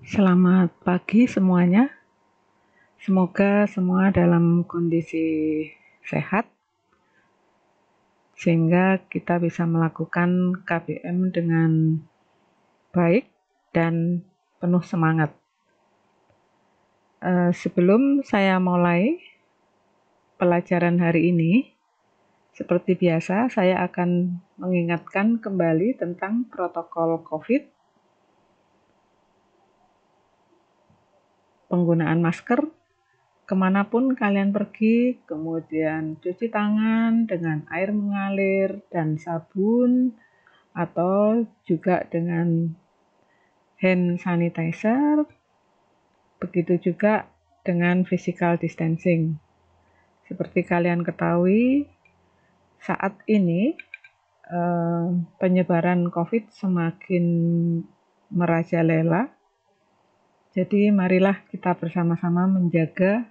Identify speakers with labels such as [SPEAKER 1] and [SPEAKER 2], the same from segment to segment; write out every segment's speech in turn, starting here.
[SPEAKER 1] Selamat pagi semuanya. Semoga semua dalam kondisi sehat sehingga kita bisa melakukan KBM dengan baik dan penuh semangat. Sebelum saya mulai pelajaran hari ini, seperti biasa saya akan mengingatkan kembali tentang protokol COVID, penggunaan masker kemanapun kalian pergi, kemudian cuci tangan dengan air mengalir dan sabun, atau juga dengan hand sanitizer, begitu juga dengan physical distancing. Seperti kalian ketahui, saat ini penyebaran COVID semakin merajalela. Jadi marilah kita bersama-sama menjaga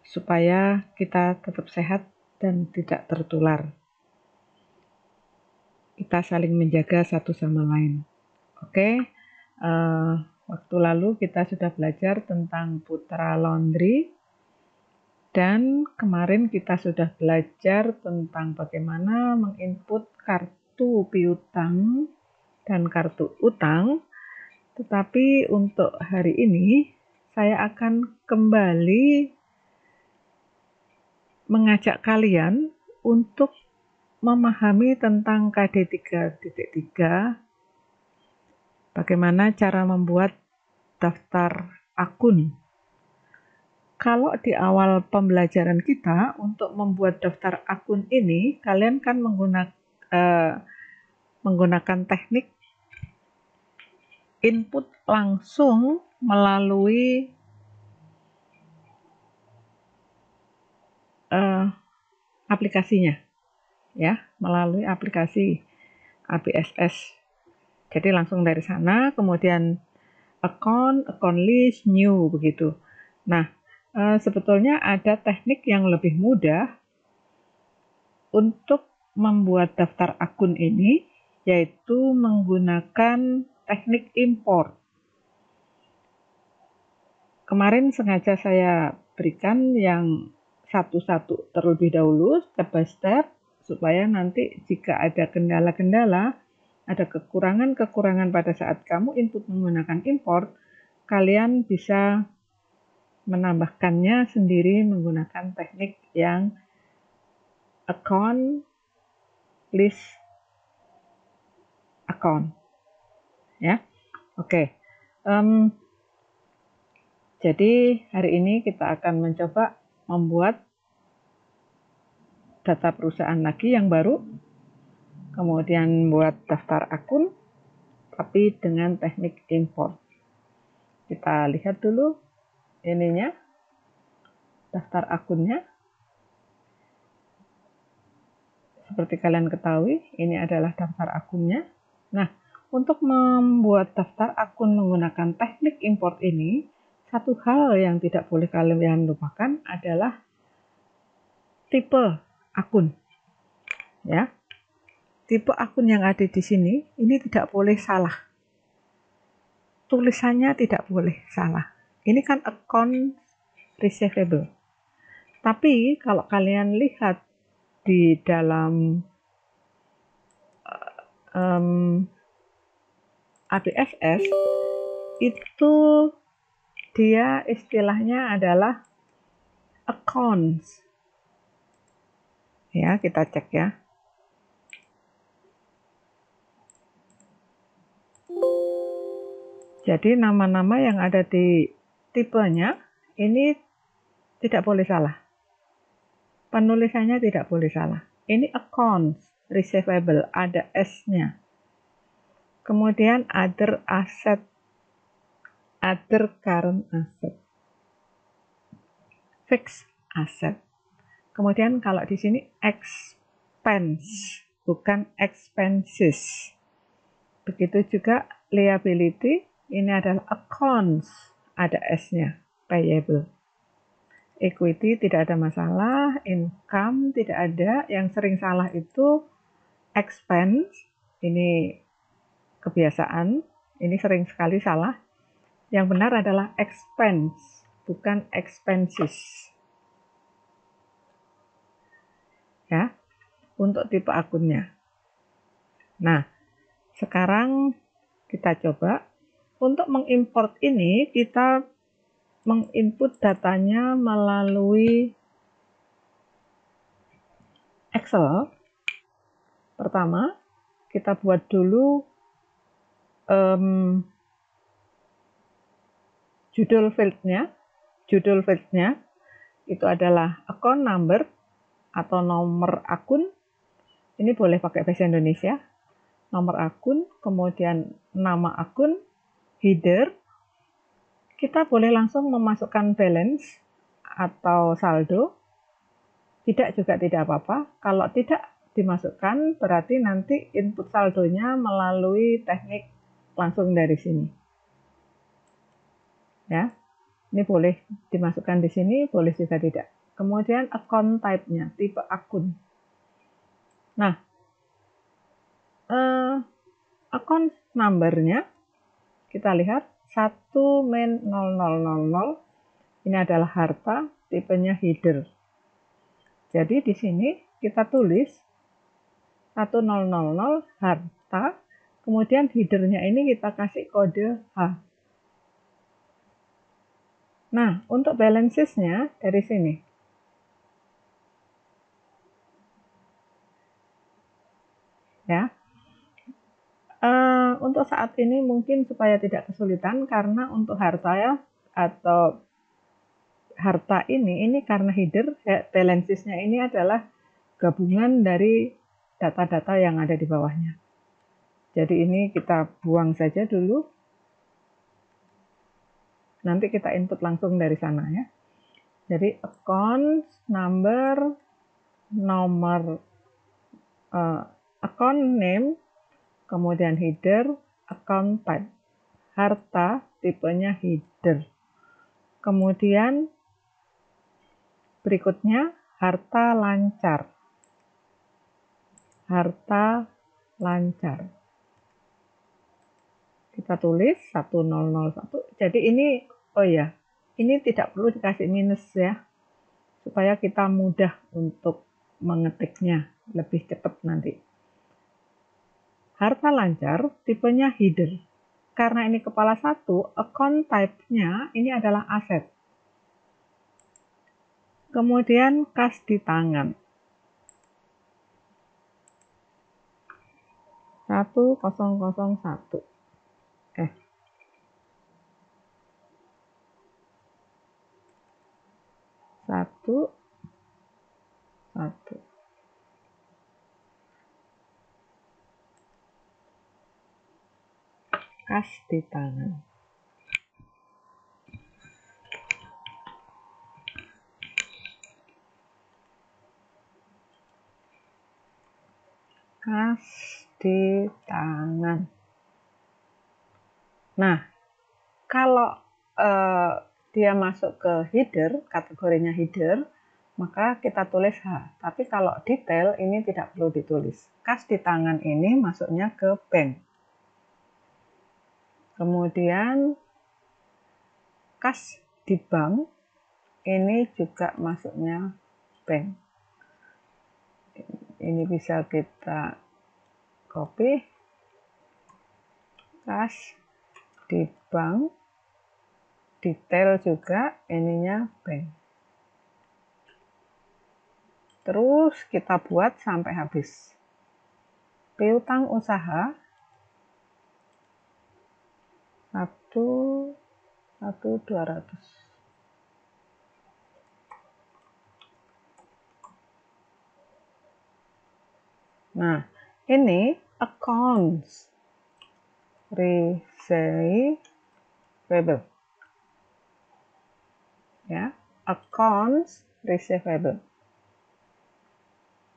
[SPEAKER 1] supaya kita tetap sehat dan tidak tertular. Kita saling menjaga satu sama lain. Oke, waktu lalu kita sudah belajar tentang Putra Laundry, dan kemarin kita sudah belajar tentang bagaimana menginput kartu piutang dan kartu utang. Tetapi untuk hari ini saya akan kembali mengajak kalian untuk memahami tentang KD 3.3, bagaimana cara membuat daftar akun. Kalau di awal pembelajaran kita untuk membuat daftar akun ini, kalian kan menggunakan teknik input langsung melalui aplikasinya, ya, melalui aplikasi ABSS. Jadi langsung dari sana, kemudian account list, new, begitu. Nah, sebetulnya ada teknik yang lebih mudah untuk membuat daftar akun ini, yaitu menggunakan teknik import. Kemarin sengaja saya berikan yang satu-satu terlebih dahulu, step by step, supaya nanti jika ada kendala-kendala, ada kekurangan-kekurangan pada saat kamu input menggunakan import, kalian bisa menambahkannya sendiri menggunakan teknik yang account list account, ya. Oke. Jadi hari ini kita akan mencoba membuat data perusahaan lagi yang baru, kemudian buat daftar akun, tapi dengan teknik import. Kita lihat dulu ininya, daftar akunnya. Seperti kalian ketahui, ini adalah daftar akunnya. Nah, untuk membuat daftar akun menggunakan teknik import ini, satu hal yang tidak boleh kalian lupakan adalah tipe akun. Ya. Tipe akun yang ada di sini, ini tidak boleh salah. Tulisannya tidak boleh salah. Ini kan account receivable. Tapi kalau kalian lihat di dalam ABSS, itu dia istilahnya adalah accounts. Ya, kita cek ya. Jadi nama-nama yang ada di tipenya ini tidak boleh salah. Penulisannya tidak boleh salah. Ini accounts receivable, ada S-nya. Kemudian other asset, other current asset, fixed asset. Kemudian kalau di sini expense, bukan expenses. Begitu juga liability, ini adalah accounts, ada S-nya, payable. Equity tidak ada masalah, income tidak ada. Yang sering salah itu expense, ini kebiasaan, Ini sering sekali salah. Yang benar adalah expense, bukan expenses. Ya, untuk tipe akunnya. Nah, sekarang kita coba. Untuk mengimport ini, kita menginput datanya melalui Excel. Pertama, kita buat dulu judul fieldnya. Judul fieldnya itu adalah account number atau nomor akun. Ini boleh pakai bahasa Indonesia. Nomor akun, kemudian nama akun, header. Kita boleh langsung memasukkan balance atau saldo. Tidak juga tidak apa-apa. Kalau tidak dimasukkan, berarti nanti input saldonya melalui teknik langsung dari sini. Ya, ini boleh dimasukkan di sini, boleh juga tidak. Kemudian account type-nya, tipe akun. Nah, account number-nya kita lihat 1 main 0000. Ini adalah harta, tipenya header. Jadi di sini kita tulis 1000 harta, kemudian headernya ini kita kasih kode H. Nah, untuk balancesnya dari sini. Ya. Untuk saat ini mungkin supaya tidak kesulitan, karena untuk harta ya, atau harta ini karena header, balancesnya ini adalah gabungan dari data-data yang ada di bawahnya. Jadi ini kita buang saja dulu. Nanti kita input langsung dari sana ya. Jadi account number, nomor account name, kemudian header, account type. Harta, tipenya header. Kemudian berikutnya harta lancar. Harta lancar. Kita tulis 1001. Jadi ini, oh ya, ini tidak perlu dikasih minus ya, supaya kita mudah untuk mengetiknya, lebih cepat nanti. Harta lancar, tipenya header. Karena ini kepala satu, account type-nya ini adalah aset. Kemudian kas di tangan. 1001. 1. Kas di tangan. Kas di tangan. Nah, kalau dia masuk ke header, kategorinya header, maka kita tulis H. Tapi kalau detail ini tidak perlu ditulis. Kas di tangan ini masuknya ke bank. Kemudian kas di bank ini juga masuknya bank. Ini bisa kita copy. Kas di bank, detail juga ininya bank. Terus kita buat sampai habis. Piutang usaha 1.200. Nah, ini accounts receivable. Ya, accounts receivable.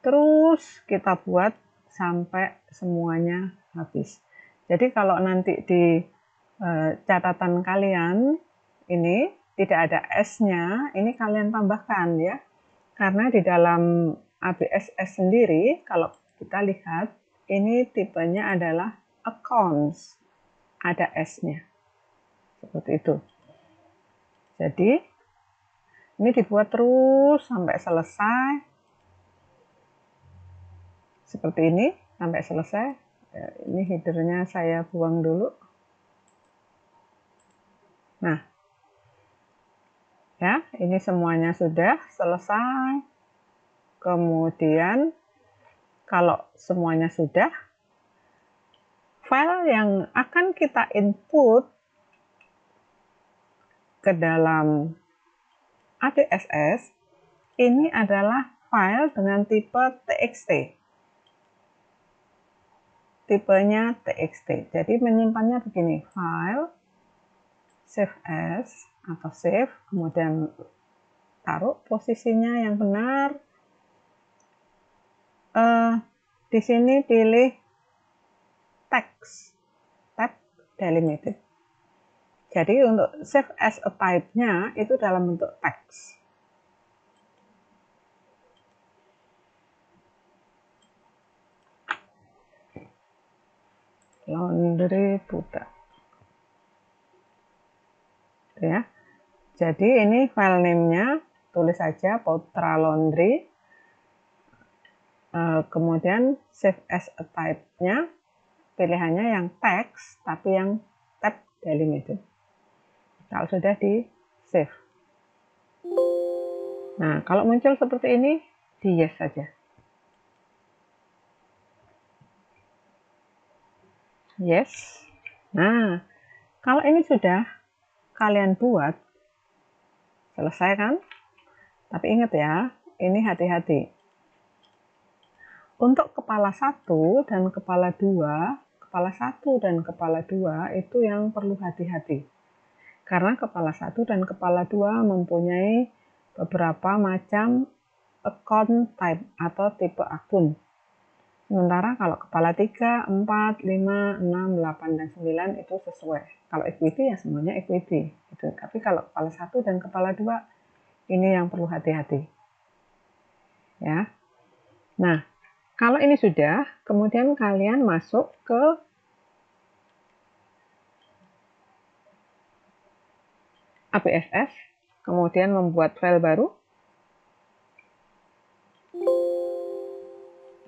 [SPEAKER 1] Terus kita buat sampai semuanya habis. Jadi kalau nanti di catatan kalian ini tidak ada S-nya, ini kalian tambahkan ya. Karena di dalam ABSS sendiri, kalau kita lihat, ini tipenya adalah accounts. ada S-nya. Seperti itu. Jadi, ini dibuat terus sampai selesai. Seperti ini, sampai selesai. Ini headernya saya buang dulu. Nah, ya, ini semuanya sudah selesai. Kemudian, kalau semuanya sudah, file yang akan kita input ke dalam ADSS ini adalah file dengan tipe TXT. Tipenya TXT. Jadi menyimpannya begini, file, save as, atau save, kemudian taruh posisinya yang benar. Di sini pilih text, tab delimited. Jadi untuk save as a type-nya itu dalam bentuk teks. Laundry Buddha. Ya. Jadi ini file name-nya tulis saja Putra Laundry. Kemudian save as a type-nya pilihannya yang teks tapi yang tab delimited. Kalau sudah di save. Nah, kalau muncul seperti ini, di yes saja. Yes. Nah, kalau ini sudah kalian buat, selesai kan? Tapi ingat ya, ini hati-hati. Untuk kepala 1 dan kepala 2, kepala 1 dan kepala 2 itu yang perlu hati-hati. Karena kepala 1 dan kepala 2 mempunyai beberapa macam account type atau tipe akun. Sementara kalau kepala 3, 4, 5, 6, 8, dan 9 itu sesuai. Kalau equity ya semuanya equity. Gitu. Tapi kalau kepala 1 dan kepala 2 ini yang perlu hati-hati. Ya. Nah, kalau ini sudah, kemudian kalian masuk ke APSS, kemudian membuat file baru.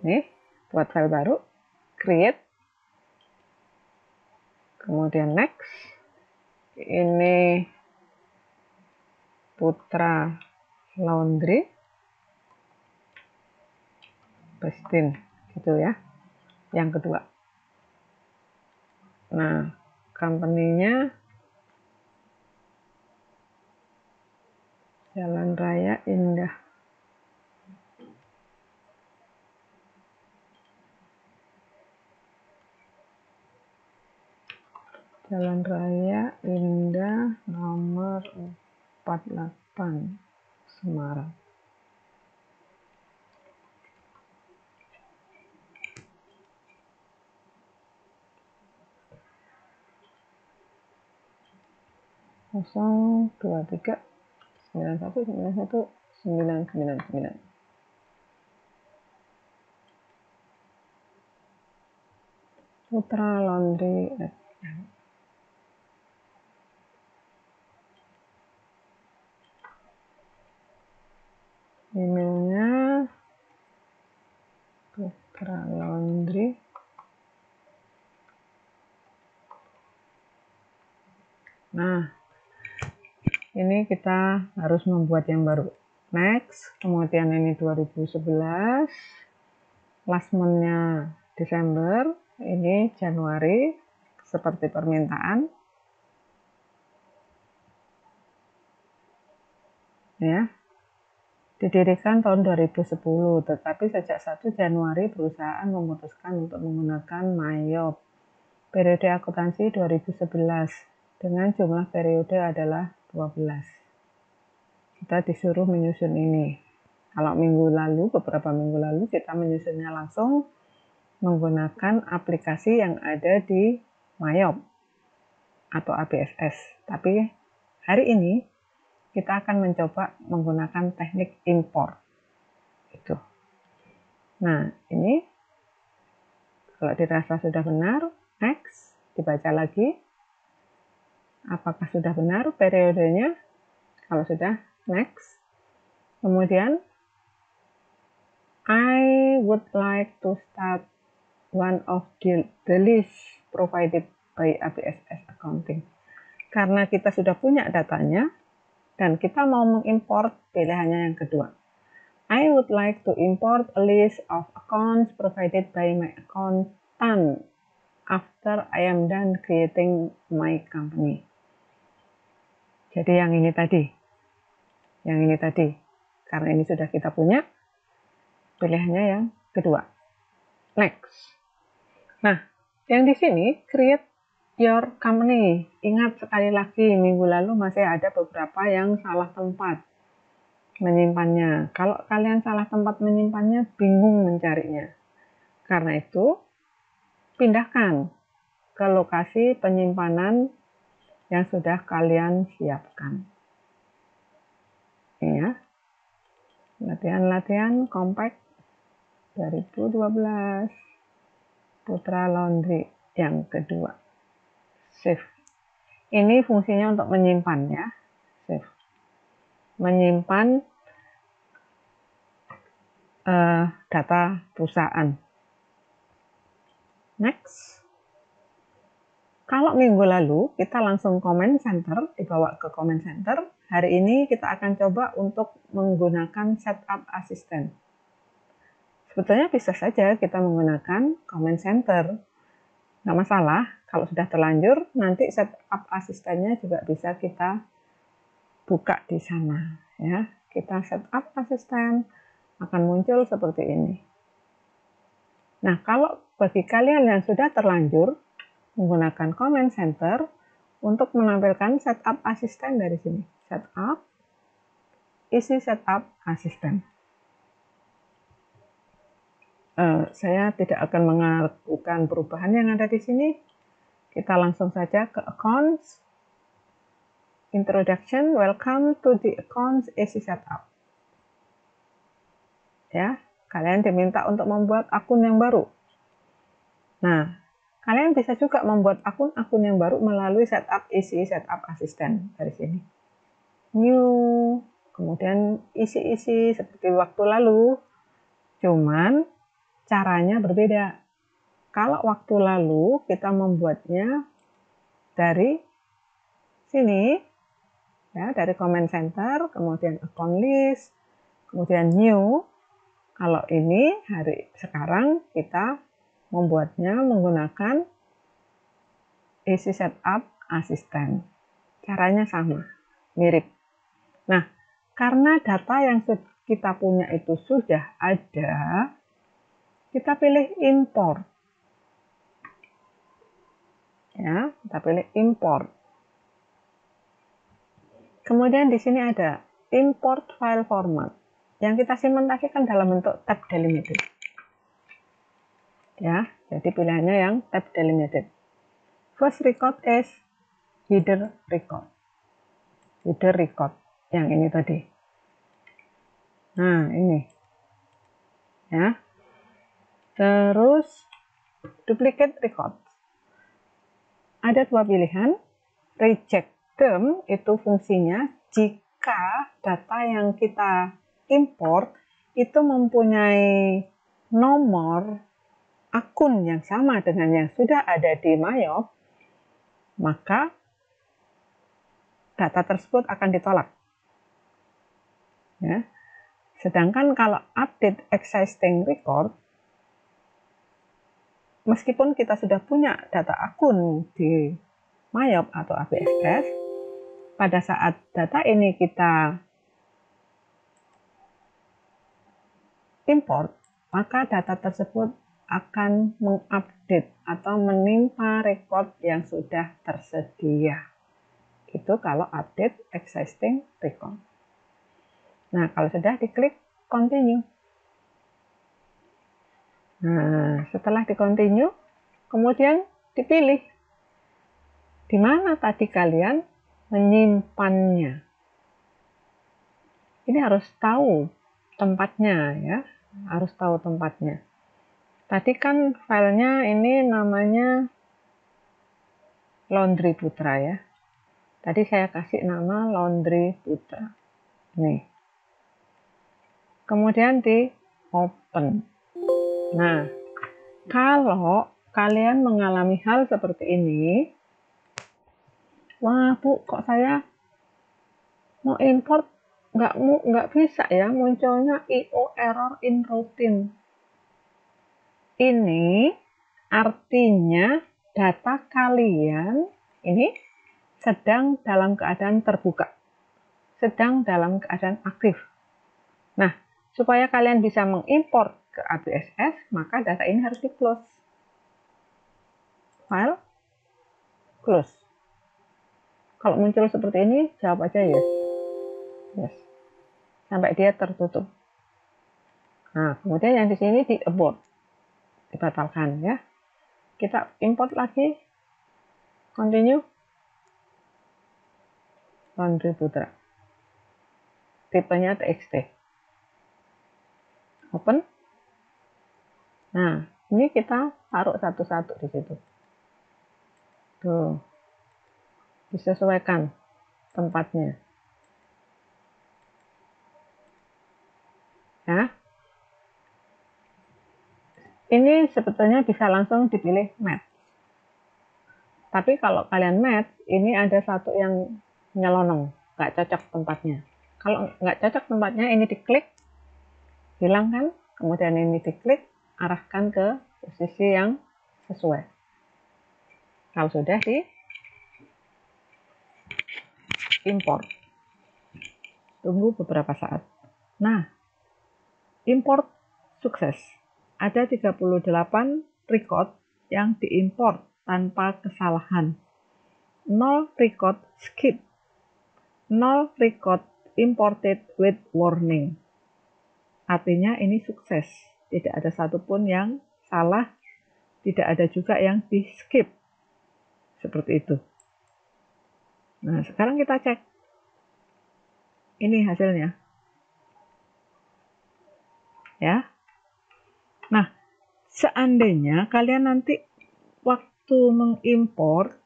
[SPEAKER 1] Nih, buat file baru, create, kemudian next. Ini Putra Laundry, pastiin, gitu ya. Yang kedua. Nah, company-nya Jalan Raya Indah. Jalan Raya Indah nomor 48 Semarang. Kosong 23 91 91 999. Putra Laundry. Emailnya Putra Laundry. Nah, ini kita harus membuat yang baru. Next, kemudian ini 2011, last month-nya Desember, ini Januari, seperti permintaan. Ya, didirikan tahun 2010, tetapi sejak 1 Januari perusahaan memutuskan untuk menggunakan MyYob. Periode akuntansi 2011, dengan jumlah periode adalah 12. Kita disuruh menyusun ini. Kalau beberapa minggu lalu kita menyusunnya langsung menggunakan aplikasi yang ada di MyYob atau APSS. Tapi hari ini kita akan mencoba menggunakan teknik import. Itu. Nah, ini kalau dirasa sudah benar, next. dibaca lagi. Apakah sudah benar periodenya? Kalau sudah, next. Kemudian, I would like to start one of the list provided by ABSS Accounting. Karena kita sudah punya datanya, dan kita mau mengimport pilihannya yang kedua. I would like to import a list of accounts provided by my accountant after I am done creating my company. Jadi yang ini tadi. Karena ini sudah kita punya, pilihannya yang kedua. Next. Nah, yang di sini create your company. Ingat sekali lagi, minggu lalu masih ada beberapa yang salah tempat menyimpannya. Kalau kalian salah tempat menyimpannya, bingung mencarinya. Karena itu, pindahkan ke lokasi penyimpanan yang sudah kalian siapkan. Ini ya. Latihan-latihan compact 2012. Putra Laundry yang kedua. Save. Ini fungsinya untuk menyimpan ya. Save. Menyimpan data perusahaan. Next. Kalau minggu lalu kita langsung comment center, dibawa ke comment center. Hari ini kita akan coba untuk menggunakan setup assistant. Sebetulnya bisa saja kita menggunakan comment center. Nggak masalah, kalau sudah terlanjur, nanti setup asistennya juga bisa kita buka di sana. Ya, kita setup asisten akan muncul seperti ini. Nah, kalau bagi kalian yang sudah terlanjur menggunakan comment center untuk menampilkan setup asisten dari sini. Setup, isi setup asisten. Saya tidak akan melakukan perubahan yang ada di sini. Kita langsung saja ke accounts, introduction, welcome to the accounts isi setup. Ya, kalian diminta untuk membuat akun yang baru. Nah, kalian bisa juga membuat akun-akun yang baru melalui setup isi setup asisten dari sini. New, kemudian isi-isi seperti waktu lalu, cuman caranya berbeda. Kalau waktu lalu kita membuatnya dari sini, ya, dari comment center, kemudian account list, kemudian new. Kalau ini hari sekarang kita membuatnya menggunakan isi setup asisten. Caranya sama, mirip. Nah, karena data yang kita punya itu sudah ada, kita pilih import. Ya, kita pilih import. Kemudian di sini ada import file format. Yang kita simpan tadi kan dalam bentuk tab delimited. Ya, jadi pilihannya yang tab delimited. First record is header record. Header record yang ini tadi. Nah, ini. Ya. Terus duplicate record. Ada dua pilihan. Reject them itu fungsinya jika data yang kita import itu mempunyai nomor akun yang sama dengan yang sudah ada di Mayop, maka data tersebut akan ditolak. Ya. Sedangkan kalau update existing record, meskipun kita sudah punya data akun di Mayop atau ABSS, pada saat data ini kita import, maka data tersebut akan mengupdate atau menimpa record yang sudah tersedia. Itu kalau update existing record. Nah, kalau sudah diklik continue. Nah, setelah di continue, kemudian dipilih di mana tadi kalian menyimpannya. Ini harus tahu tempatnya ya, harus tahu tempatnya. Tadi kan filenya ini namanya Laundry Putra ya. Tadi saya kasih nama Laundry Putra. Nih. Kemudian di open. Nah, kalau kalian mengalami hal seperti ini, wah Bu, kok saya mau import nggak bisa ya, munculnya IO error in routine. Ini artinya data kalian ini sedang dalam keadaan terbuka, sedang dalam keadaan aktif. Nah, supaya kalian bisa mengimport ke ABSS, maka data ini harus di close. File, close. Kalau muncul seperti ini, jawab aja yes. Yes. Sampai dia tertutup. Nah, kemudian yang di sini di abort, dibatalkan ya. Kita import lagi, continue, Laundry Putra. Tipenya TXT. Open. Nah, ini kita taruh satu-satu di situ. Tuh. Disesuaikan tempatnya. Ya. Ini sebetulnya bisa langsung dipilih match. Tapi kalau kalian match, ini ada satu yang nyelonong, nggak cocok tempatnya. Kalau nggak cocok tempatnya, ini diklik, hilangkan, kemudian ini diklik, arahkan ke posisi yang sesuai. Kalau sudah di import, tunggu beberapa saat. Nah, import sukses. Ada 38 record yang diimport tanpa kesalahan. 0 record skip. 0 record imported with warning. Artinya ini sukses. Tidak ada satupun yang salah, tidak ada juga yang di skip. Seperti itu. Nah, sekarang kita cek. Ini hasilnya. Ya. Nah, seandainya kalian nanti waktu mengimport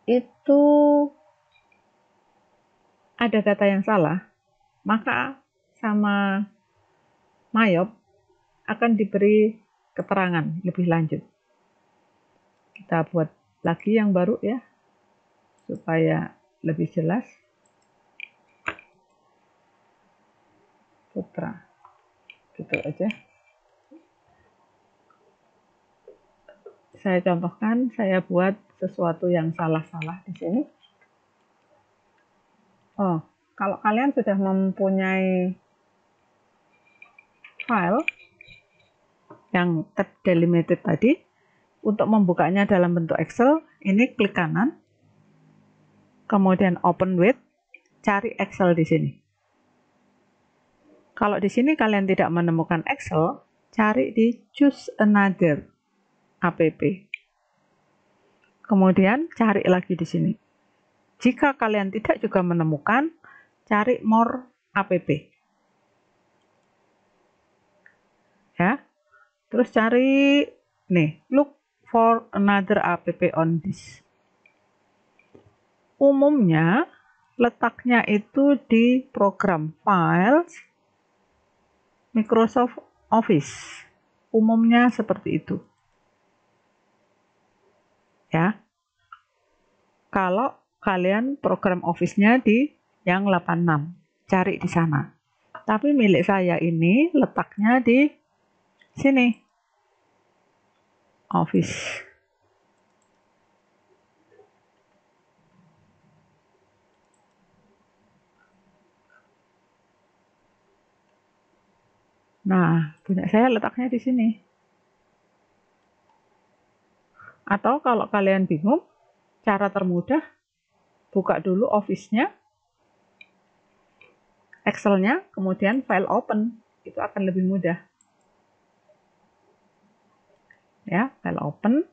[SPEAKER 1] itu ada data yang salah, maka sama Mayop akan diberi keterangan lebih lanjut. Kita buat lagi yang baru ya, supaya lebih jelas. Putra, gitu aja. Saya contohkan, saya buat sesuatu yang salah-salah di sini. Oh, kalau kalian sudah mempunyai file yang delimited tadi, untuk membukanya dalam bentuk Excel, ini klik kanan, kemudian open with, cari Excel di sini. Kalau di sini kalian tidak menemukan Excel, cari di choose another app. Kemudian cari lagi di sini. Jika kalian tidak juga menemukan, cari more app. Ya. Terus cari nih, look for another app on this. Umumnya letaknya itu di program Files, Microsoft Office. Umumnya seperti itu. Ya. Kalau kalian program Office-nya di yang 86, cari di sana. Tapi milik saya ini letaknya di sini. Office. Nah, punya saya letaknya di sini. Atau kalau kalian bingung, cara termudah, buka dulu Office-nya, Excel-nya, kemudian file open. Itu akan lebih mudah. Ya, file open.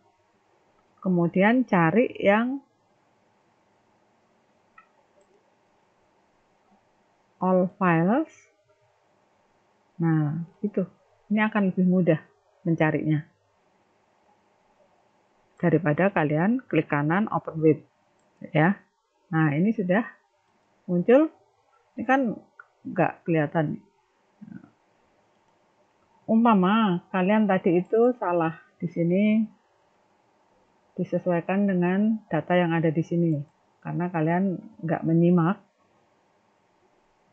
[SPEAKER 1] Kemudian cari yang all files. Nah, itu. Ini akan lebih mudah mencarinya. daripada kalian klik kanan open with, ya. Nah, ini sudah muncul. Ini kan nggak kelihatan. Umpama kalian tadi itu salah di sini, disesuaikan dengan data yang ada di sini. Karena kalian nggak menyimak,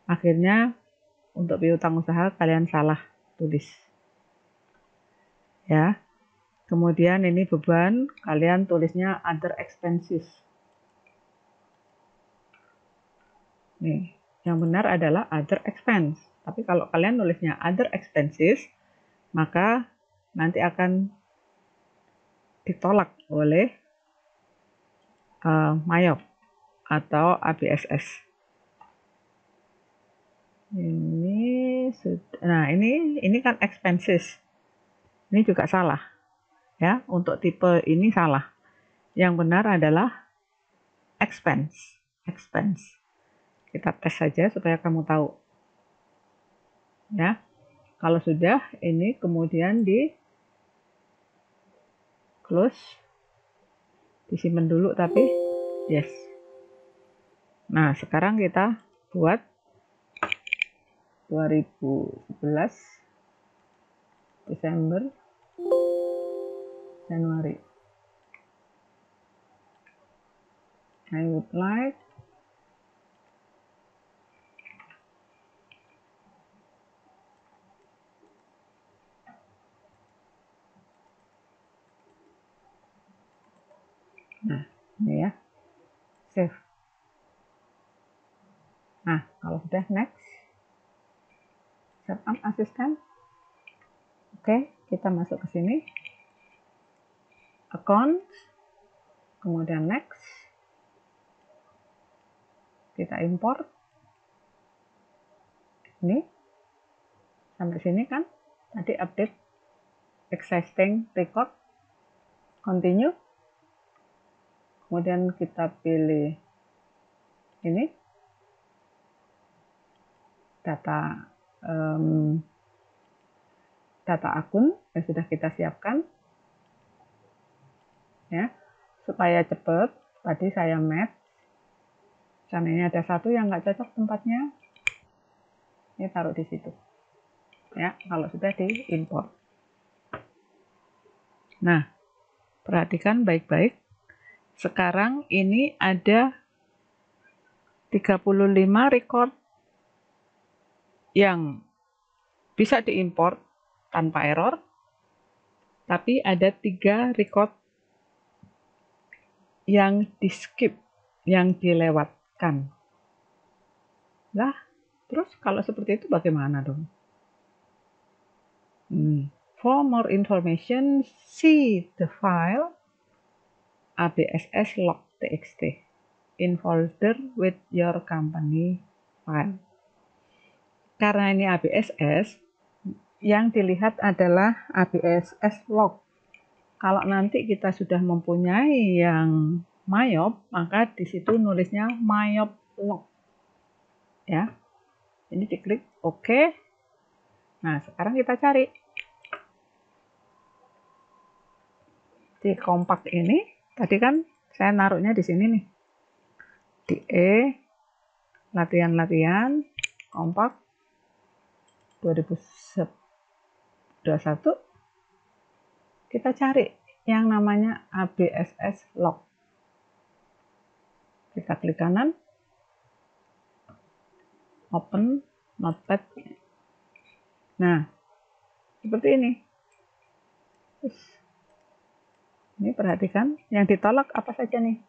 [SPEAKER 1] akhirnya untuk piutang usaha kalian salah tulis. Ya. Kemudian ini beban, kalian tulisnya other expenses. Nih, yang benar adalah other expense. Tapi kalau kalian nulisnya other expenses, maka nanti akan ditolak oleh MAYOB atau ABSS. Nah ini kan expenses. Ini juga salah, ya. Untuk tipe ini salah. Yang benar adalah expense. Kita tes saja supaya kamu tahu, ya. Kalau sudah, ini kemudian di close, disimpan dulu tapi yes. Nah, sekarang kita buat 2011 Desember Januari. I would like nah, ini ya, save. Nah, kalau sudah next, setup asisten. Oke, kita masuk ke sini, account, kemudian next, kita import. Ini sampai sini kan tadi update existing record, continue, kemudian kita pilih ini data akun yang sudah kita siapkan, ya, supaya cepat. Tadi saya match, karena ini ada satu yang nggak cocok tempatnya, ini taruh di situ, ya. Kalau sudah diimport, nah perhatikan baik-baik. Sekarang ini ada 35 record yang bisa diimport tanpa error, tapi ada 3 record yang di skip, yang dilewatkan. Lah, terus kalau seperti itu bagaimana dong? For more information, see the file absslog.txt in folder with your company file. Karena ini ABSS, yang dilihat adalah ABSS log. Kalau nanti kita sudah mempunyai yang MAYOB, maka di situ nulisnya MAYOB log. Ya. Ini diklik OK. Nah, sekarang kita cari. Di kompak ini, tadi kan saya naruhnya di sini nih. Di latihan-latihan, kompak 2021, kita cari yang namanya ABSS log. Kita klik kanan, open notepad. Nah, seperti ini. Ini perhatikan, yang ditolak apa saja nih?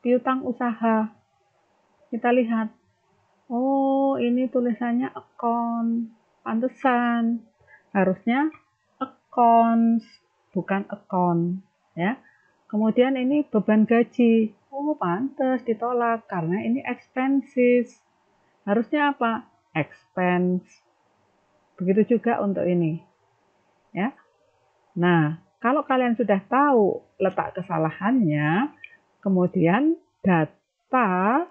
[SPEAKER 1] Piutang usaha. Kita lihat, oh ini tulisannya account, pantesan. Harusnya accounts, bukan account, ya. Kemudian ini beban gaji, oh pantes ditolak karena ini expenses. Harusnya apa? Expense. Begitu juga untuk ini, ya. Nah, kalau kalian sudah tahu letak kesalahannya, kemudian data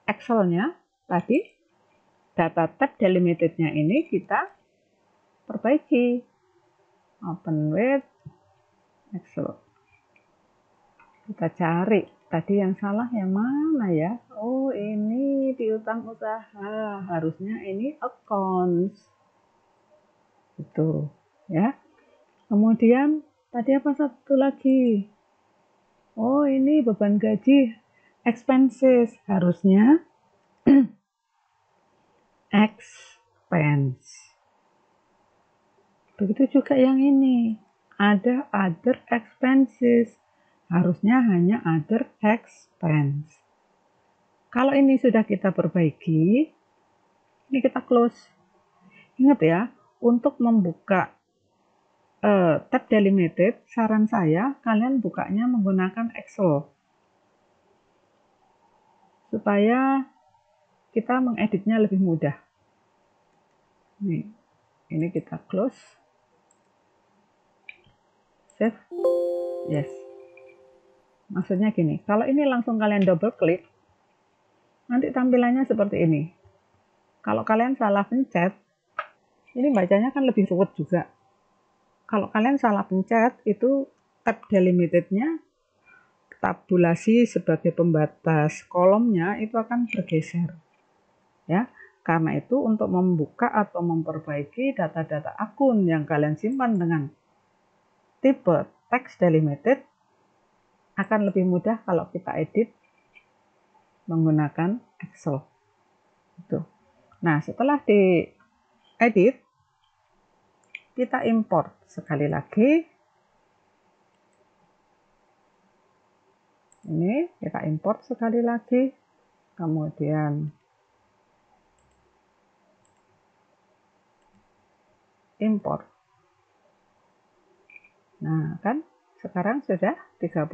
[SPEAKER 1] Excel-nya tadi, data tab delimited-nya ini kita perbaiki. Open with Excel. Kita cari tadi yang salah yang mana ya? Oh, ini piutang usaha. Harusnya ini accounts. Itu ya. Kemudian tadi apa satu lagi? Oh, ini beban gaji, expenses. Harusnya expense. Begitu juga yang ini. Ada other expenses. Harusnya hanya other expense. Kalau ini sudah kita perbaiki, ini kita close. Ingat ya, untuk membuka tab delimited, saran saya kalian bukanya menggunakan Excel. Supaya kita mengeditnya lebih mudah. Nih, ini kita close. Save. Yes. Maksudnya gini, kalau ini langsung kalian double klik, nanti tampilannya seperti ini. Kalau kalian salah pencet, ini bacanya kan lebih ruwet juga. Kalau kalian salah pencet, itu tab delimited-nya, tabulasi sebagai pembatas kolomnya itu akan bergeser. Ya, karena itu untuk membuka atau memperbaiki data-data akun yang kalian simpan dengan tipe text delimited, akan lebih mudah kalau kita edit menggunakan Excel. Itu. Nah, setelah diedit, kita import sekali lagi. Ini kita import sekali lagi. Kemudian import. Nah, kan sekarang sudah 38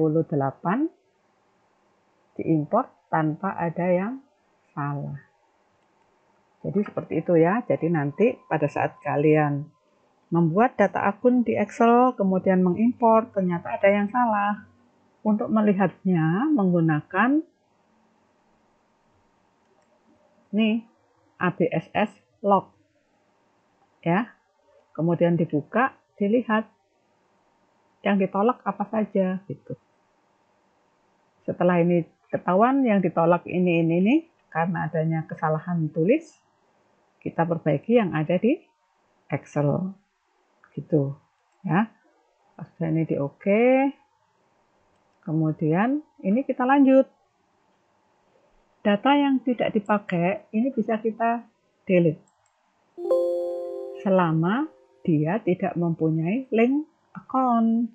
[SPEAKER 1] diimport tanpa ada yang salah. Jadi seperti itu ya. Jadi nanti pada saat kalian membuat data akun di Excel, kemudian mengimport, ternyata ada yang salah. Untuk melihatnya menggunakan nih ABSS log. Ya. Kemudian dibuka, dilihat yang ditolak apa saja gitu. Setelah ini ketahuan yang ditolak ini karena adanya kesalahan tulis, kita perbaiki yang ada di Excel gitu ya. Pas ini di OK, kemudian ini kita lanjut. Data yang tidak dipakai ini bisa kita delete selama dia tidak mempunyai link account.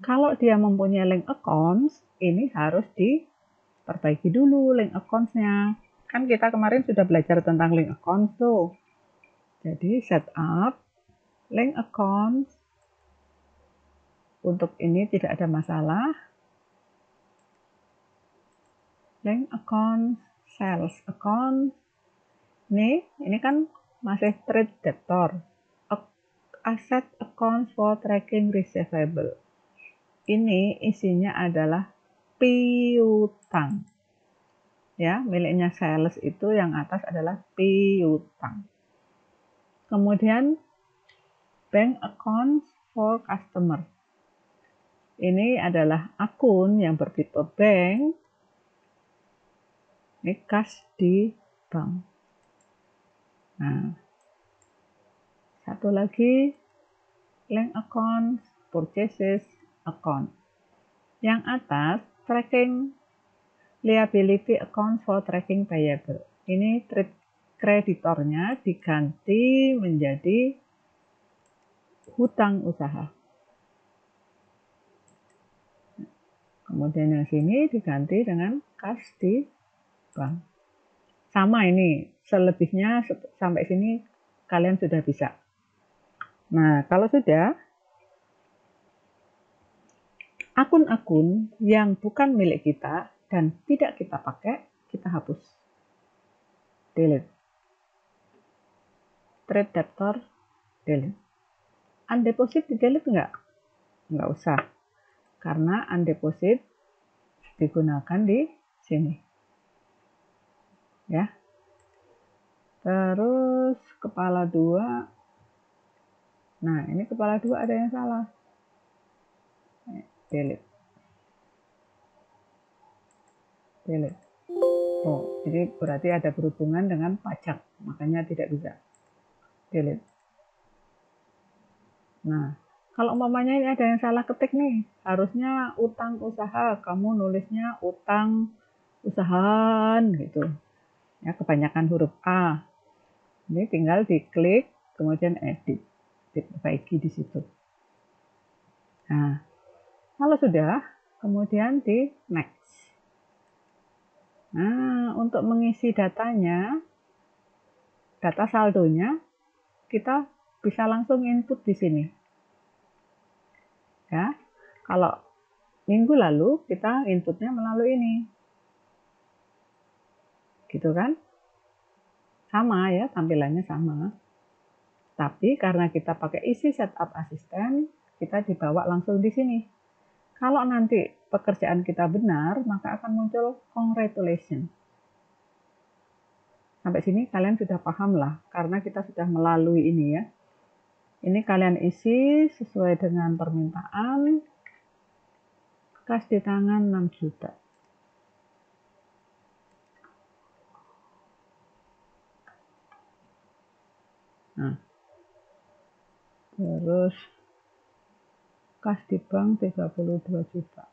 [SPEAKER 1] Kalau dia mempunyai link account, ini harus diperbaiki dulu link account-nya. Kan kita kemarin sudah belajar tentang link account tuh. Jadi setup link account. Untuk ini tidak ada masalah. Link account, sales account. Ini kan masih trade debtor. Asset account for tracking receivable. Ini isinya adalah piutang. Ya, miliknya sales itu yang atas adalah piutang. Kemudian bank account for customer. Ini adalah akun yang bertipe bank. Ini kas di bank. Nah, satu lagi link account, purchases account. Yang atas tracking liability account for tracking payable. Ini trade kreditornya diganti menjadi hutang usaha. Kemudian yang sini diganti dengan kas di bank. Sama ini, selebihnya sampai sini kalian sudah bisa. Nah, kalau sudah, akun-akun yang bukan milik kita dan tidak kita pakai, kita hapus. Delete. Trade debtor, delete. Undeposit di delete enggak? Enggak usah. Karena undeposit digunakan di sini. Ya. Terus kepala 2 Nah, ini kepala 2 ada yang salah. Delete. Delete. Oh, jadi berarti ada berhubungan dengan pajak, makanya tidak bisa. Delete. Nah, kalau umpamanya ini ada yang salah ketik nih, harusnya utang usaha, kamu nulisnya utang usahaan gitu. Ya, kebanyakan huruf A. Ini tinggal diklik, kemudian edit, diperbaiki di situ. Nah, kalau sudah, kemudian di next. Nah, untuk mengisi datanya, data saldonya, kita bisa langsung input di sini. Ya, kalau minggu lalu kita inputnya melalui ini, gitu kan? Sama ya, tampilannya sama. Tapi karena kita pakai isi setup asisten, kita dibawa langsung di sini. Kalau nanti pekerjaan kita benar, maka akan muncul congratulations. Sampai sini kalian sudah paham lah, karena kita sudah melalui ini ya. Ini kalian isi sesuai dengan permintaan, kas di tangan 6 juta. Nah, terus kas di bank 32 juta.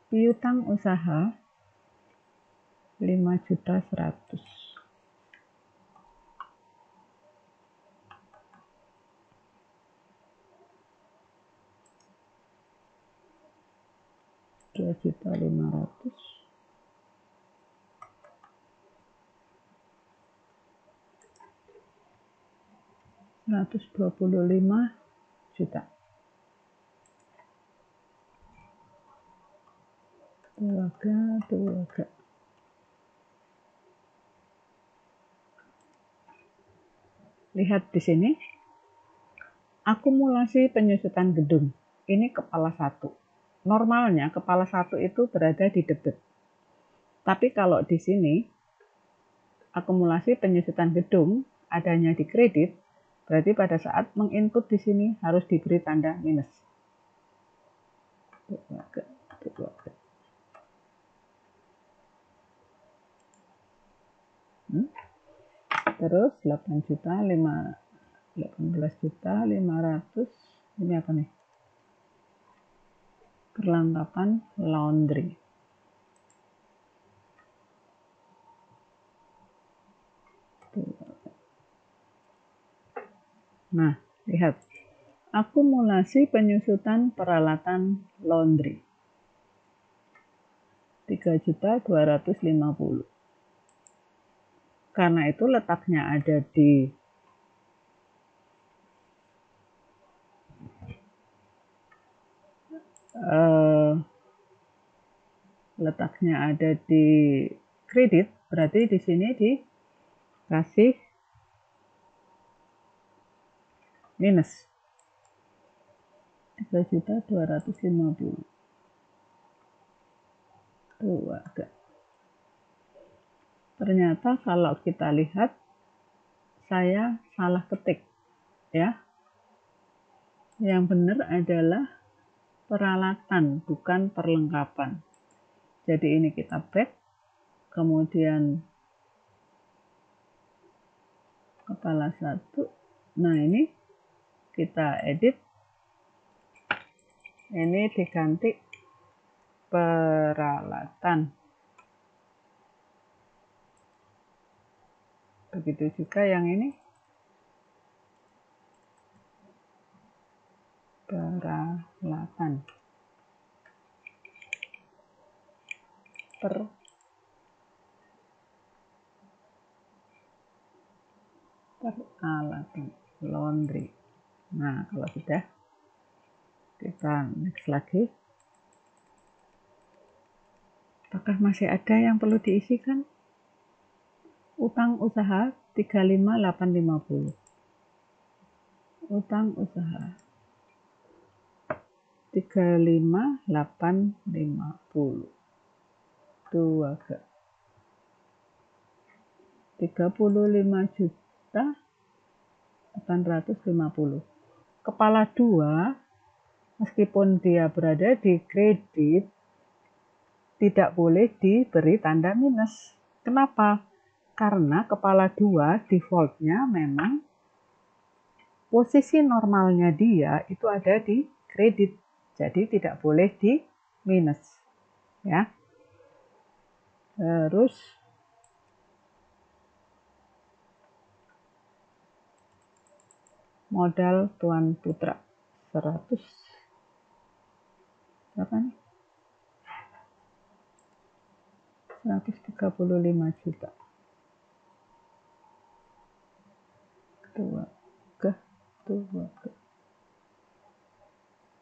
[SPEAKER 1] Piutang usaha 5 juta 100. Rp2.500.000. 125 juta. Tuaga. Lihat di sini, akumulasi penyusutan gedung. Ini kepala 1. Normalnya kepala 1 itu berada di debit. Tapi kalau di sini, akumulasi penyusutan gedung adanya di kredit, berarti pada saat menginput di sini harus diberi tanda minus. Terus 18 juta 500. Ini apa nih? Perlengkapan laundry. Nah, lihat. Akumulasi penyusutan peralatan laundry. 3.250. Karena itu letaknya ada di kredit, berarti di sini dikasih minus 3.250. Tuh ada. Ternyata kalau kita lihat, saya salah ketik ya. Yang benar adalah peralatan, bukan perlengkapan. Jadi ini kita back, kemudian kepala 1. Nah, ini kita edit. Ini diganti peralatan. Begitu juga yang ini. Peralatan. Peralatan laundry. Nah, kalau sudah, kita next lagi. Apakah masih ada yang perlu diisikan? Utang usaha 35.850. Utang usaha 35.850. Tuaga. 35.850. Kepala 2, meskipun dia berada di kredit, tidak boleh diberi tanda minus. Kenapa? Karena kepala 2 defaultnya memang posisi normalnya dia itu ada di kredit. Jadi tidak boleh di minus. Ya. Terus modal Tuan Putra 100 berapa nih? 135 juta.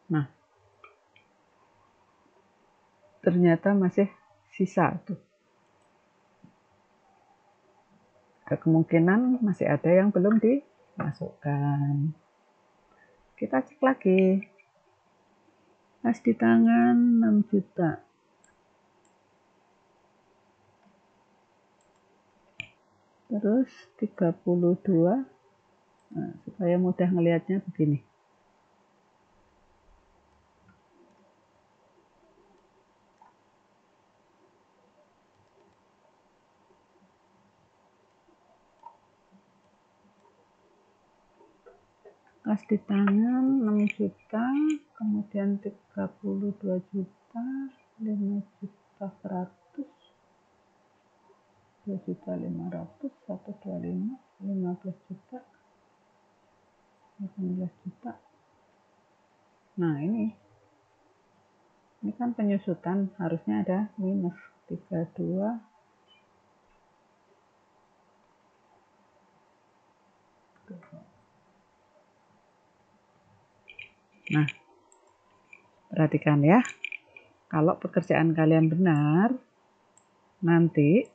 [SPEAKER 1] Nah, ternyata masih sisa tuh. Ada kemungkinan masih ada yang belum dimasukkan. Kita cek lagi. Kas di tangan 6 juta. Terus 32. Nah, supaya mudah ngelihatnya begini. Kas di tangan 6 juta, kemudian 32 juta, 5 juta 100, 2 juta 500, 125, 15 juta, 18 juta. Nah, ini kan penyusutan, harusnya ada minus 32. Nah, perhatikan ya. Kalau pekerjaan kalian benar, nanti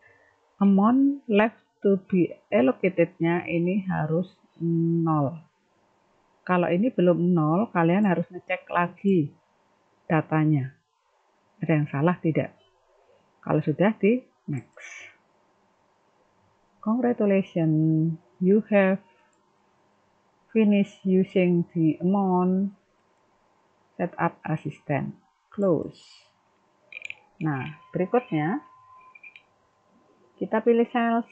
[SPEAKER 1] amount left to be allocated-nya ini harus 0. Kalau ini belum 0, kalian harus ngecek lagi datanya. Ada yang salah tidak? Kalau sudah, di next. Congratulations, you have finished using the amount setup assistant. Close. Nah, berikutnya kita pilih sales.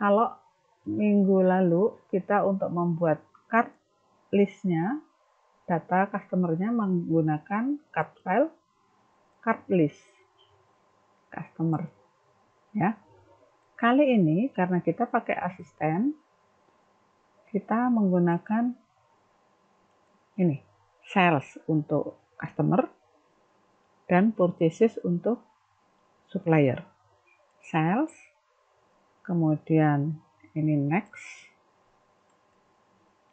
[SPEAKER 1] Kalau minggu lalu kita untuk membuat card listnya, data customer-nya menggunakan card file, card list customer. Ya. Kali ini karena kita pakai asisten, kita menggunakan ini, sales untuk customer dan purchases untuk supplier. Sales, kemudian ini next.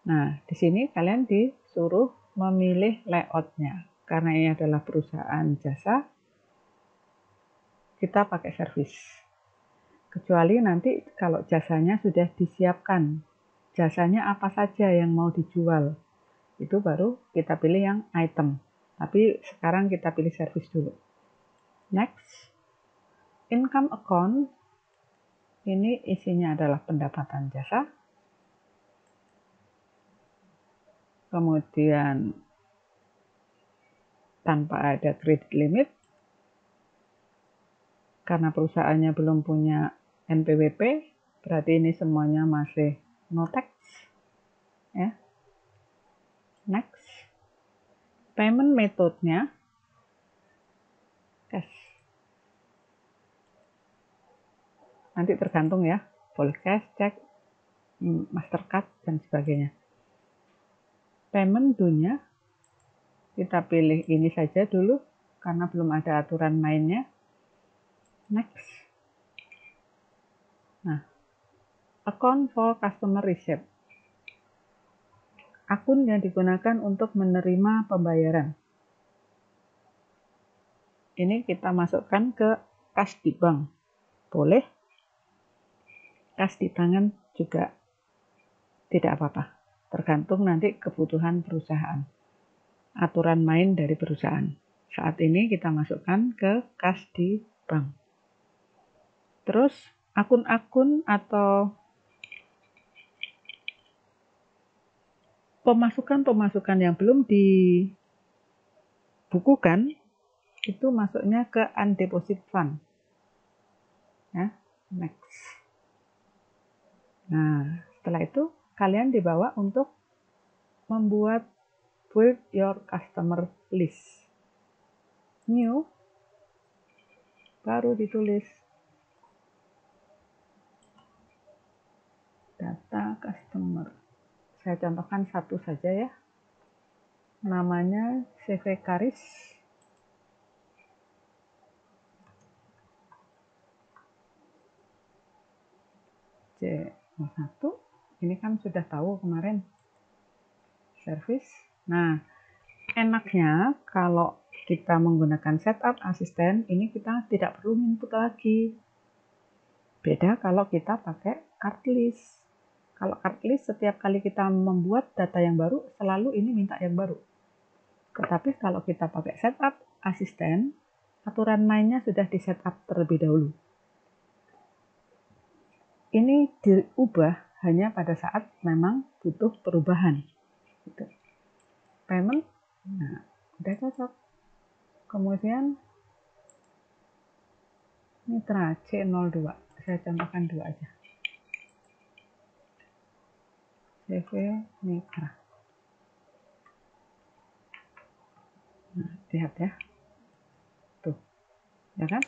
[SPEAKER 1] Nah, di sini kalian disuruh memilih layoutnya. Karena ini adalah perusahaan jasa, kita pakai service. Kecuali nanti kalau jasanya sudah disiapkan, jasanya apa saja yang mau dijual, itu baru kita pilih yang item. Tapi sekarang kita pilih service dulu. Next, income account, ini isinya adalah pendapatan jasa. Kemudian tanpa ada credit limit, karena perusahaannya belum punya NPWP, berarti ini semuanya masih no tax. Ya. Next, payment metode-nya cash. Nanti tergantung ya, boleh cash, cek, Mastercard, dan sebagainya. Payment do-nya kita pilih ini saja dulu karena belum ada aturan mainnya. Next. Nah, account for customer receipt. Akun yang digunakan untuk menerima pembayaran. Ini kita masukkan ke kas di bank. Boleh. Kas di tangan juga tidak apa-apa. Tergantung nanti kebutuhan perusahaan. Aturan main dari perusahaan. Saat ini kita masukkan ke kas di bank. Terus akun-akun atau pemasukan-pemasukan yang belum dibukukan itu masuknya ke undeposit fund. Ya, next. Nah, setelah itu kalian dibawa untuk membuat build your customer list. New, baru ditulis data customer. Saya contohkan satu saja ya. Namanya CV Karis. C1. Ini kan sudah tahu kemarin. Service. Nah, enaknya kalau kita menggunakan setup asisten, ini kita tidak perlu input lagi. Beda kalau kita pakai card list. Kalau card list, setiap kali kita membuat data yang baru, selalu ini minta yang baru. Tetapi kalau kita pakai setup asisten, aturan mainnya sudah di setup terlebih dahulu. Ini diubah hanya pada saat memang butuh perubahan. Gitu. Payment, nah, udah cocok. Kemudian mitra C02, saya contohkan 2 aja. CV mitra. Nah, lihat ya. Tuh, ya kan?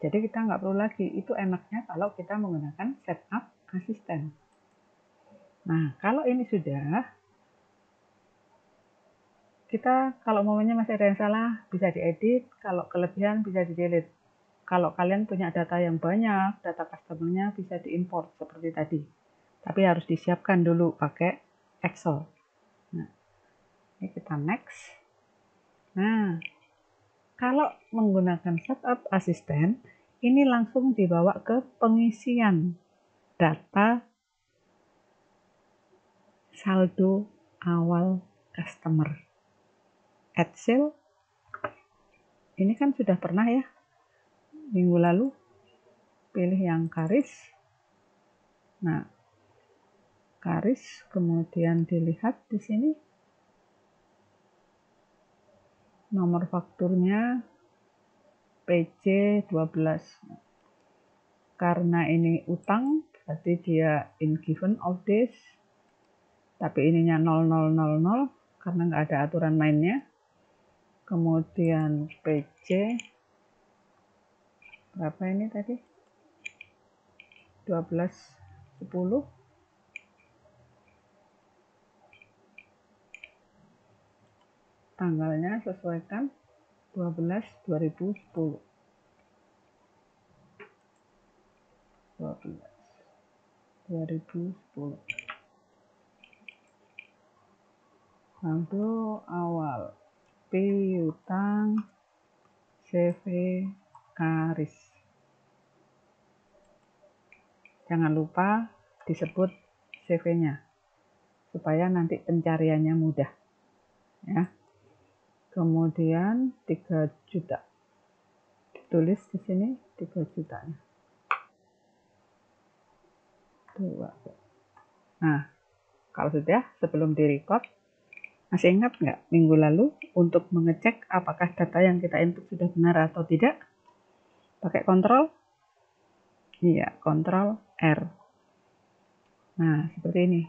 [SPEAKER 1] Jadi kita nggak perlu lagi. Itu enaknya kalau kita menggunakan setup asisten. Nah, kalau ini sudah, kita kalau momennya masih ada yang salah, bisa diedit. Kalau kelebihan bisa di-delete. Kalau kalian punya data yang banyak, data customer-nya bisa diimport seperti tadi. Tapi harus disiapkan dulu pakai Excel. Nah, ini kita next. Nah, kalau menggunakan setup asisten, ini langsung dibawa ke pengisian data saldo awal customer. Add sale, ini kan sudah pernah ya, minggu lalu. Pilih yang Karis. Nah, Karis, kemudian dilihat di sini nomor fakturnya PC12. Karena ini utang, berarti dia in given of days, tapi ininya 0000 karena nggak ada aturan mainnya. Kemudian PC berapa ini tadi? 12.10. Tanggalnya sesuaikan 12/2010. 12/2010. Saldo awal piutang CV Karis. Jangan lupa disebut CV-nya supaya nanti pencariannya mudah ya. Kemudian 3 juta. Tulis di sini 3 jutanya. 2. Nah, kalau sudah, sebelum direcord, masih ingat nggak minggu lalu untuk mengecek apakah data yang kita input sudah benar atau tidak? Pakai kontrol? Iya, kontrol R. Nah, seperti ini.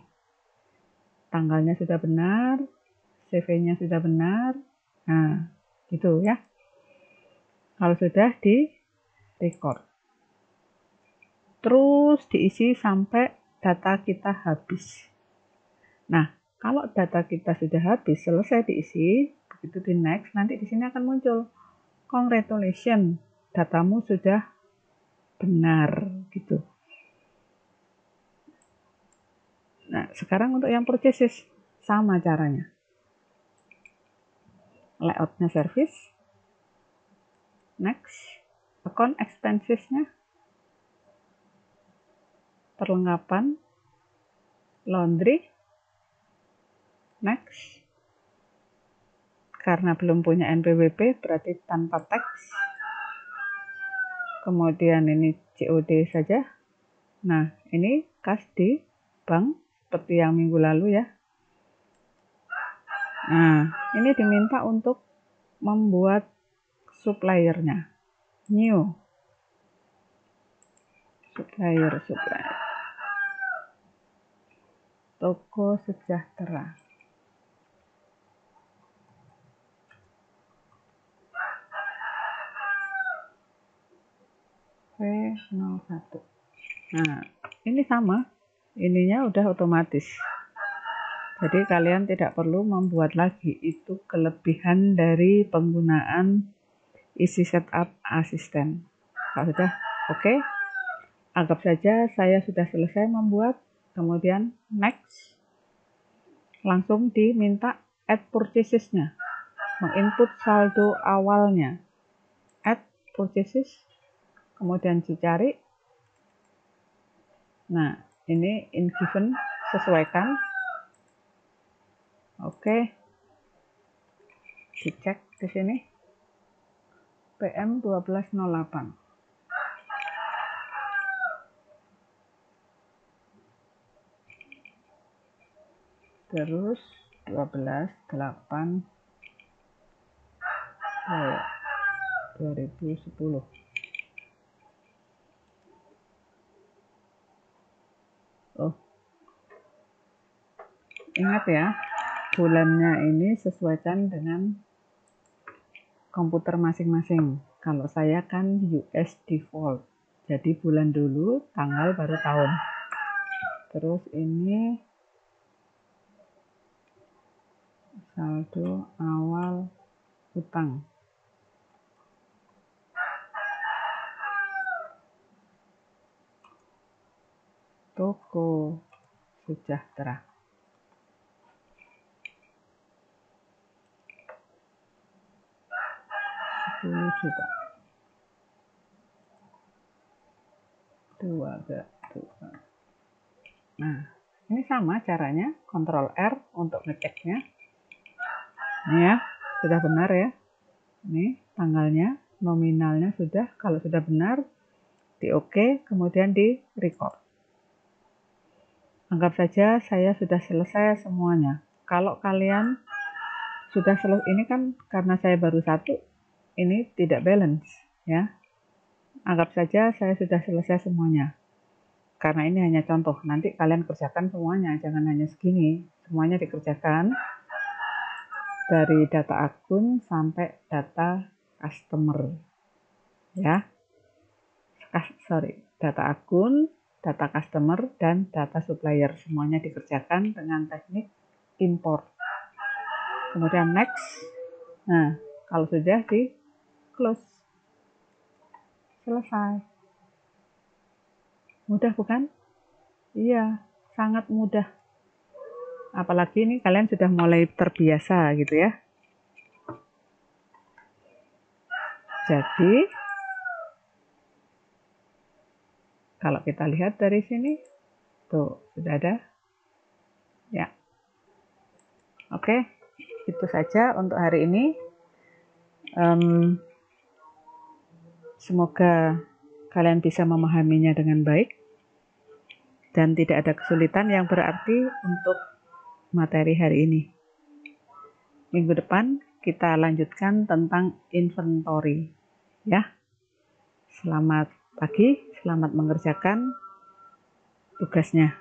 [SPEAKER 1] Tanggalnya sudah benar, CV-nya sudah benar. Nah, gitu ya. Kalau sudah di record. Terus diisi sampai data kita habis. Nah, kalau data kita sudah habis, selesai diisi, begitu di next, nanti di sini akan muncul congratulations, datamu sudah benar gitu. Nah, sekarang untuk yang purchases sama caranya. Layoutnya service, next, account expenses-nya, perlengkapan, laundry, next. Karena belum punya NPWP berarti tanpa teks. Kemudian ini COD saja. Nah, ini kas di bank seperti yang minggu lalu ya. Nah, ini diminta untuk membuat suppliernya. New supplier Toko Sejahtera. V01. Nah, ini sama. Ininya udah otomatis. Jadi kalian tidak perlu membuat lagi. Itu kelebihan dari penggunaan isi setup asisten. Kalau sudah oke, anggap saja saya sudah selesai membuat. Kemudian next. Langsung diminta add purchases-nya. Menginput saldo awalnya. Add purchases. Kemudian dicari. Nah, ini in given sesuaikan. Oke. Dicek di sini. PM 1208. Terus 12/8 2010. Oh, ingat ya, bulannya ini sesuaikan dengan komputer masing-masing. Kalau saya kan US default, jadi bulan dulu, tanggal baru tahun. Terus ini saldo awal utang. Toko Sejahtera. 10 juta. 2 Nah, ini sama caranya, Ctrl R untuk ngeceknya. Ini ya, sudah benar ya. Ini tanggalnya, nominalnya sudah. Kalau sudah benar, di OK, kemudian di record. Anggap saja saya sudah selesai semuanya. Kalau kalian sudah selesai, ini kan karena saya baru satu, ini tidak balance ya. Anggap saja saya sudah selesai semuanya. Karena ini hanya contoh, nanti kalian kerjakan semuanya, jangan hanya segini. Semuanya dikerjakan dari data akun sampai data customer. Ya. Data akun, data customer, dan data supplier. Semuanya dikerjakan dengan teknik import. Kemudian next. Nah, kalau sudah di close. Selesai. Mudah bukan? Iya, sangat mudah. Apalagi ini kalian sudah mulai terbiasa gitu ya. Jadi, kalau kita lihat dari sini, tuh sudah ada. Ya. Oke, itu saja untuk hari ini. Semoga kalian bisa memahaminya dengan baik dan tidak ada kesulitan yang berarti untuk materi hari ini. Minggu depan kita lanjutkan tentang inventory ya. Selamat pagi, selamat mengerjakan tugasnya.